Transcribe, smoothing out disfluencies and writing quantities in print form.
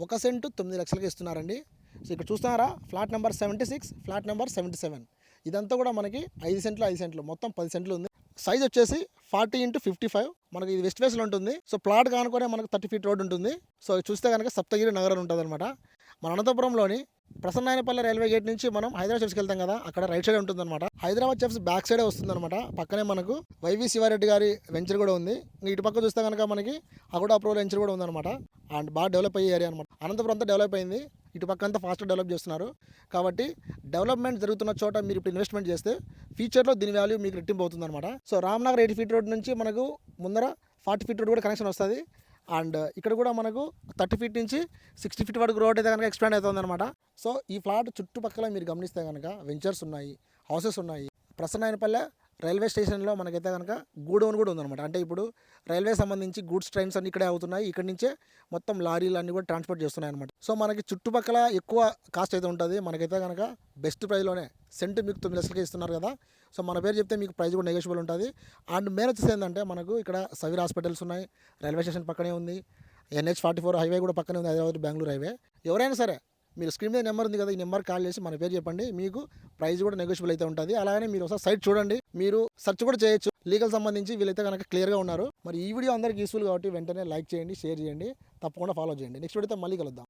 1 scent 9 లక్షలకి ఇస్తున్నారండి. So ఇక్కడ చూస్తున్నారా, ఫ్లాట్ నెంబర్ 76, ఫ్లాట్ నెంబర్ 77. ఇదంతా కూడా మనకి 5 సెంట్లు 5 సెంట్లు మొత్తం 10 సెంట్లు ఉంది. సైజ్ వచ్చేసి 40x55. మనకి ఇది వెస్ట్ ఫేస్లో ఉంటుంది. సో ప్లాట్ కానుకొనే మనకు 30 ఫీట్ రోడ్ ఉంటుంది. సో చూస్తే కనుక సప్తగిరి నగర్ అని ఉంటుంది అనమాట. మన అనంతపురంలోని ప్రసన్నాయనపల్లి రైల్వే గేట్ నుంచి మనం హైదరాబాద్ చెఫ్స్కి వెళ్తాం కదా, అక్కడ రైట్ సైడ్ ఉంటుందన్నమాట. హైదరాబాద్ చెఫ్స్ బ్యాక్ సైడే వస్తుందన్నమాట. పక్కనే మనకు వైవి శివారెడ్డి గారి వెంచర్ కూడా ఉంది. ఇటు పక్క చూస్తే కనుక మనకి అగోడా అప్రూవల్ వెంచర్ కూడా ఉందన్నమాట. అండ్ బాగా డెవలప్ అయ్యే ఏరియా అనమాట. అనంతపురం అంతా డెవలప్ అయింది, ఇటు పక్క అంతా ఫాస్ట్ డెవలప్ చేస్తున్నారు. కాబట్టి డెవలప్మెంట్ జరుగుతున్న చోట మీరు ఇప్పుడు ఇన్వెస్ట్మెంట్ చేస్తే ఫ్యూచర్లో దీని వాల్యూ మీకు రెట్టింపు అవుతుంది అనమాట. సో రామ్నగర్ 80 ఫీట్ రోడ్ నుంచి మనకు ముందర 40 ఫీట్ రోడ్ కూడా కనెక్షన్ వస్తుంది. అండ్ ఇక్కడ కూడా మనకు 30 ఫీట్ నుంచి 60 ఫీట్ వరకు రోడ్ అయితే కనుక ఎక్స్పాండ్ అవుతుంది అనమాట. సో ఈ ఫ్లాట్ చుట్టుపక్కల మీరు గమనిస్తే కనుక వెంచర్స్ ఉన్నాయి, హౌసెస్ ఉన్నాయి. ప్రసన్నాయనపల్లె రైల్వే స్టేషన్లో మనకైతే కనుక గూడౌన్ కూడా ఉందన్నమాట. అంటే ఇప్పుడు రైల్వే సంబంధించి గూడ్స్ ట్రైన్స్ అన్ని ఇక్కడే అవుతున్నాయి. ఇక్కడ నుంచే మొత్తం లారీలు అన్నీ కూడా ట్రాన్స్పోర్ట్ చేస్తున్నాయి అనమాట. సో మనకి చుట్టుపక్కల ఎక్కువ కాస్ట్ అయితే ఉంటుంది. మనకైతే కనుక బెస్ట్ ప్రైస్లోనే సెంటు మీకు 9 లక్షలకి ఇస్తున్నారు కదా. సో మన పేరు చెప్తే మీకు ప్రైస్ కూడా నెగోషియబుల్ ఉంటుంది. అండ్ మెయిన్ వచ్చేసి ఏంటంటే మనకు ఇక్కడ సవీర్ హాస్పిటల్స్ ఉన్నాయి, రైల్వే స్టేషన్ పక్కనే ఉంది, NH44 హైవే కూడా పక్కనే ఉంది, హైదరాబాద్ బెంగళూరు హైవే. ఎవరైనా సరే మీరు స్క్రీన్ మీద నెంబర్ ఉంది కదా, ఈ నెంబర్ కాల్ చేసి మన పేరు చెప్పండి, మీకు ప్రైస్ కూడా నెగోషియబుల్ అయితే ఉంటుంది. అలాగే మీరు ఒకసారి సైట్ చూడండి, మీరు సెర్చ్ కూడా చేయొచ్చు. లీగల్ సంబంధించి వీళ్ళైతే కనుక క్లియర్గా ఉన్నారు. మరి ఈ వీడియో అందరికీ యూస్ఫుల్ కాబట్టి వెంటనే లైక్ చేయండి, షేర్ చేయండి, తప్పకుండా ఫాలో చేయండి. నెక్స్ట్ వీడియోతో మళ్ళీ కలుద్దాం.